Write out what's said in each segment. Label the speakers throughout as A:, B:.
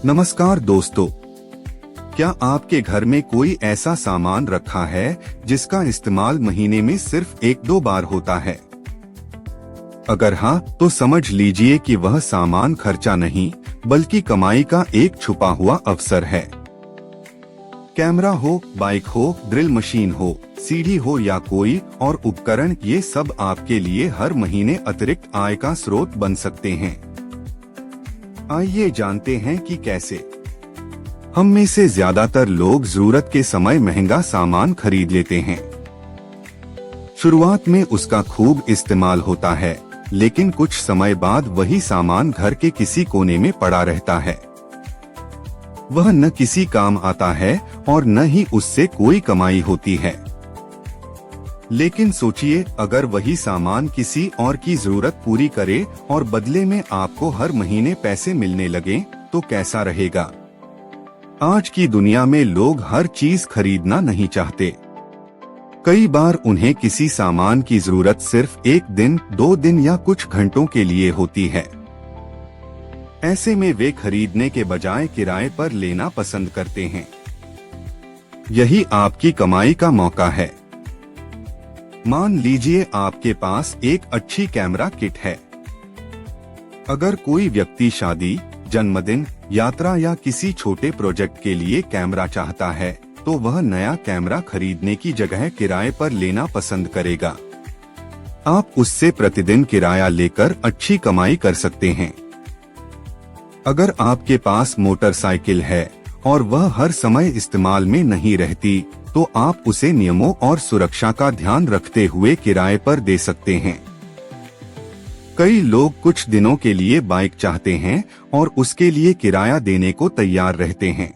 A: नमस्कार दोस्तों, क्या आपके घर में कोई ऐसा सामान रखा है जिसका इस्तेमाल महीने में सिर्फ 1-2 बार होता है? अगर हाँ, तो समझ लीजिए कि वह सामान खर्चा नहीं बल्कि कमाई का एक छुपा हुआ अवसर है। कैमरा हो, बाइक हो, ड्रिल मशीन हो, सीढ़ी हो या कोई और उपकरण, ये सब आपके लिए हर महीने अतिरिक्त आय का स्रोत बन सकते हैं। आइए जानते हैं कि कैसे। हम में से ज्यादातर लोग जरूरत के समय महंगा सामान खरीद लेते हैं। शुरुआत में उसका खूब इस्तेमाल होता है, लेकिन कुछ समय बाद वही सामान घर के किसी कोने में पड़ा रहता है। वह न किसी काम आता है और न ही उससे कोई कमाई होती है। लेकिन सोचिए, अगर वही सामान किसी और की जरूरत पूरी करे और बदले में आपको हर महीने पैसे मिलने लगे, तो कैसा रहेगा? आज की दुनिया में लोग हर चीज खरीदना नहीं चाहते। कई बार उन्हें किसी सामान की जरूरत सिर्फ 1 दिन, 2 दिन या कुछ घंटों के लिए होती है। ऐसे में वे खरीदने के बजाय किराए पर लेना पसंद करते हैं। यही आपकी कमाई का मौका है। मान लीजिए आपके पास एक अच्छी कैमरा किट है। अगर कोई व्यक्ति शादी, जन्मदिन, यात्रा या किसी छोटे प्रोजेक्ट के लिए कैमरा चाहता है, तो वह नया कैमरा खरीदने की जगह किराए पर लेना पसंद करेगा। आप उससे प्रतिदिन किराया लेकर अच्छी कमाई कर सकते हैं। अगर आपके पास मोटरसाइकिल है और वह हर समय इस्तेमाल में नहीं रहती, तो आप उसे नियमों और सुरक्षा का ध्यान रखते हुए किराए पर दे सकते हैं। कई लोग कुछ दिनों के लिए बाइक चाहते हैं और उसके लिए किराया देने को तैयार रहते हैं।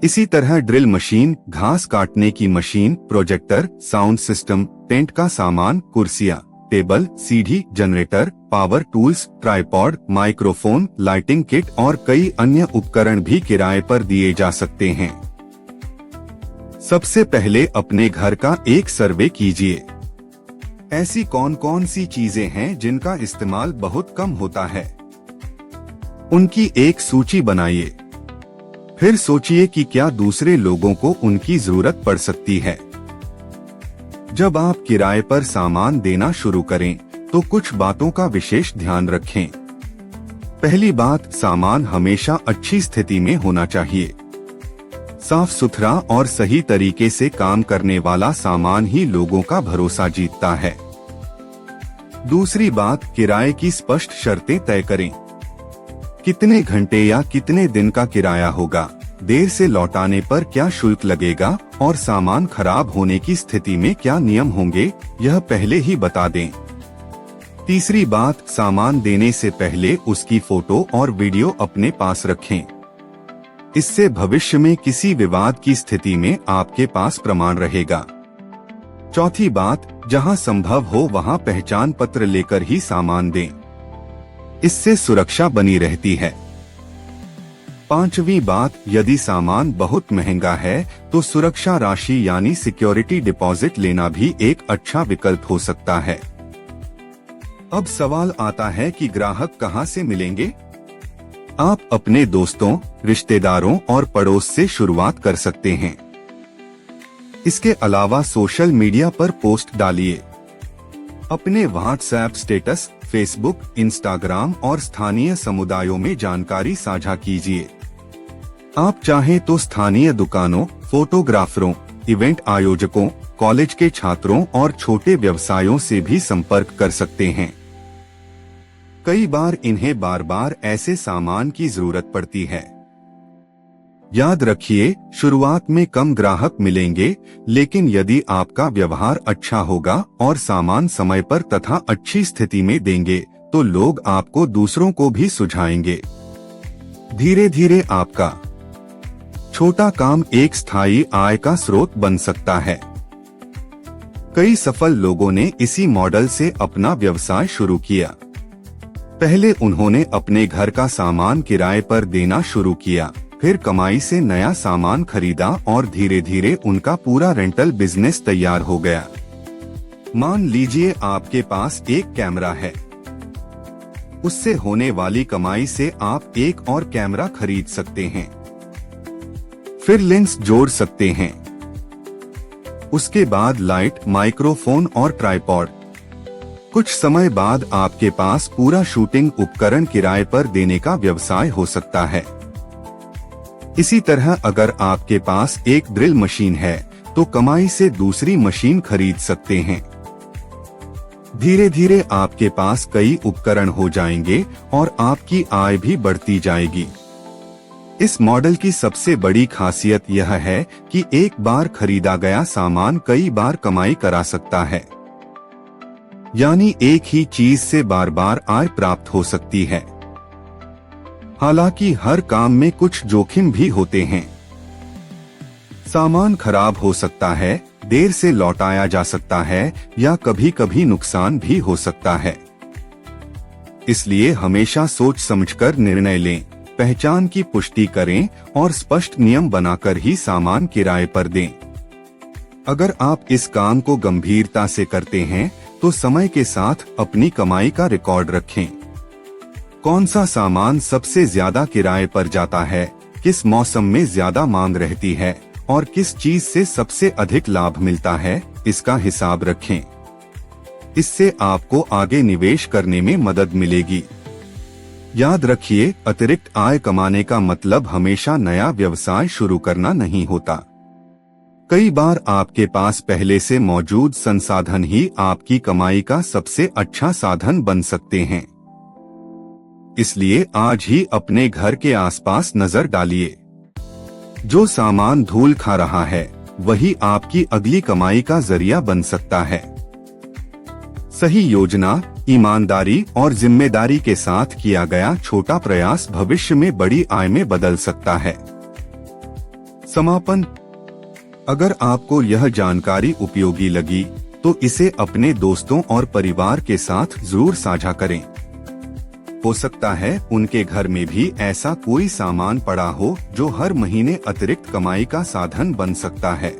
A: इसी तरह ड्रिल मशीन, घास काटने की machine, projector, sound system, tent का सामान, कुर्सियां, टेबल, सीढ़ी, generator, power tools, tripod, microphone, lighting kit और कई अन्य उपकरण भी किराए पर दिए जा सकते हैं। सबसे पहले अपने घर का एक सर्वे कीजिए। ऐसी कौन कौन सी चीजें हैं जिनका इस्तेमाल बहुत कम होता है? उनकी एक सूची बनाइए। फिर सोचिए कि क्या दूसरे लोगों को उनकी जरूरत पड़ सकती है। जब आप किराए पर सामान देना शुरू करें, तो कुछ बातों का विशेष ध्यान रखें। पहली बात, सामान हमेशा अच्छी स्थिति में होना चाहिए। साफ सुथरा और सही तरीके से काम करने वाला सामान ही लोगों का भरोसा जीतता है। दूसरी बात, किराए की स्पष्ट शर्तें तय करें। कितने घंटे या कितने दिन का किराया होगा, देर से लौटाने पर क्या शुल्क लगेगा और सामान खराब होने की स्थिति में क्या नियम होंगे, यह पहले ही बता दें। तीसरी बात, सामान देने से पहले उसकी फोटो और वीडियो अपने पास रखें। इससे भविष्य में किसी विवाद की स्थिति में आपके पास प्रमाण रहेगा। चौथी बात, जहां संभव हो वहां पहचान पत्र लेकर ही सामान दें। इससे सुरक्षा बनी रहती है। पांचवी बात, यदि सामान बहुत महंगा है तो सुरक्षा राशि यानी सिक्योरिटी डिपॉजिट लेना भी एक अच्छा विकल्प हो सकता है। अब सवाल आता है कि ग्राहक कहां से मिलेंगे? आप अपने दोस्तों, रिश्तेदारों और पड़ोस से शुरुआत कर सकते हैं। इसके अलावा सोशल मीडिया पर पोस्ट डालिए। अपने व्हाट्सएप स्टेटस, फेसबुक, इंस्टाग्राम और स्थानीय समुदायों में जानकारी साझा कीजिए। आप चाहें तो स्थानीय दुकानों, फोटोग्राफरों, इवेंट आयोजकों, कॉलेज के छात्रों और छोटे व्यवसायों से भी संपर्क कर सकते हैं। कई बार इन्हें बार बार ऐसे सामान की जरूरत पड़ती है। याद रखिए, शुरुआत में कम ग्राहक मिलेंगे, लेकिन यदि आपका व्यवहार अच्छा होगा और सामान समय पर तथा अच्छी स्थिति में देंगे, तो लोग आपको दूसरों को भी सुझाएंगे। धीरे धीरे आपका छोटा काम एक स्थायी आय का स्रोत बन सकता है। कई सफल लोगों ने इसी मॉडल से अपना व्यवसाय शुरू किया। पहले उन्होंने अपने घर का सामान किराए पर देना शुरू किया, फिर कमाई से नया सामान खरीदा और धीरे धीरे उनका पूरा रेंटल बिजनेस तैयार हो गया। मान लीजिए आपके पास एक कैमरा है। उससे होने वाली कमाई से आप एक और कैमरा खरीद सकते हैं, फिर लेंस जोड़ सकते हैं। उसके बाद लाइट, माइक्रोफोन और ट्राइपॉड। कुछ समय बाद आपके पास पूरा शूटिंग उपकरण किराए पर देने का व्यवसाय हो सकता है। इसी तरह अगर आपके पास एक ड्रिल मशीन है तो कमाई से दूसरी मशीन खरीद सकते हैं। धीरे धीरे आपके पास कई उपकरण हो जाएंगे और आपकी आय भी बढ़ती जाएगी। इस मॉडल की सबसे बड़ी खासियत यह है कि एक बार खरीदा गया सामान कई बार कमाई करा सकता है, यानी एक ही चीज से बार बार आय प्राप्त हो सकती है। हालांकि हर काम में कुछ जोखिम भी होते हैं। सामान खराब हो सकता है, देर से लौटाया जा सकता है या कभी कभी नुकसान भी हो सकता है। इसलिए हमेशा सोच समझकर निर्णय लें, पहचान की पुष्टि करें और स्पष्ट नियम बनाकर ही सामान किराए पर दें। अगर आप इस काम को गंभीरता से करते हैं तो समय के साथ अपनी कमाई का रिकॉर्ड रखें। कौन सा सामान सबसे ज्यादा किराए पर जाता है, किस मौसम में ज्यादा मांग रहती है और किस चीज से सबसे अधिक लाभ मिलता है, इसका हिसाब रखें। इससे आपको आगे निवेश करने में मदद मिलेगी। याद रखिए, अतिरिक्त आय कमाने का मतलब हमेशा नया व्यवसाय शुरू करना नहीं होता। कई बार आपके पास पहले से मौजूद संसाधन ही आपकी कमाई का सबसे अच्छा साधन बन सकते हैं। इसलिए आज ही अपने घर के आसपास नजर डालिए। जो सामान धूल खा रहा है वही आपकी अगली कमाई का जरिया बन सकता है। सही योजना, ईमानदारी और जिम्मेदारी के साथ किया गया छोटा प्रयास भविष्य में बड़ी आय में बदल सकता है। समापन। अगर आपको यह जानकारी उपयोगी लगी तो इसे अपने दोस्तों और परिवार के साथ जरूर साझा करें। हो सकता है उनके घर में भी ऐसा कोई सामान पड़ा हो जो हर महीने अतिरिक्त कमाई का साधन बन सकता है।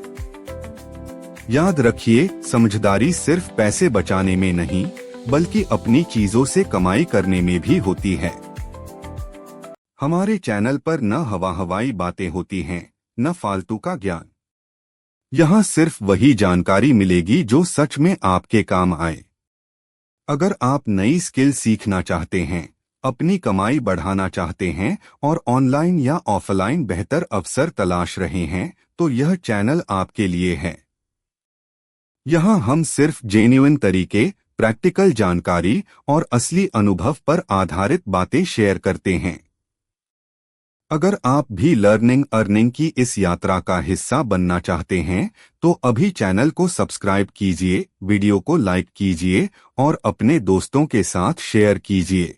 A: याद रखिए, समझदारी सिर्फ पैसे बचाने में नहीं बल्कि अपनी चीजों से कमाई करने में भी होती है। हमारे चैनल पर न हवाई बातें होती हैं, न फालतू का ज्ञान। यहाँ सिर्फ वही जानकारी मिलेगी जो सच में आपके काम आए। अगर आप नई स्किल सीखना चाहते हैं, अपनी कमाई बढ़ाना चाहते हैं और ऑनलाइन या ऑफलाइन बेहतर अवसर तलाश रहे हैं, तो यह चैनल आपके लिए है। यहाँ हम सिर्फ जेन्युइन तरीके, प्रैक्टिकल जानकारी और असली अनुभव पर आधारित बातें शेयर करते हैं। अगर आप भी लर्निंग अर्निंग की इस यात्रा का हिस्सा बनना चाहते हैं तो अभी चैनल को सब्सक्राइब कीजिए, वीडियो को लाइक कीजिए और अपने दोस्तों के साथ शेयर कीजिए।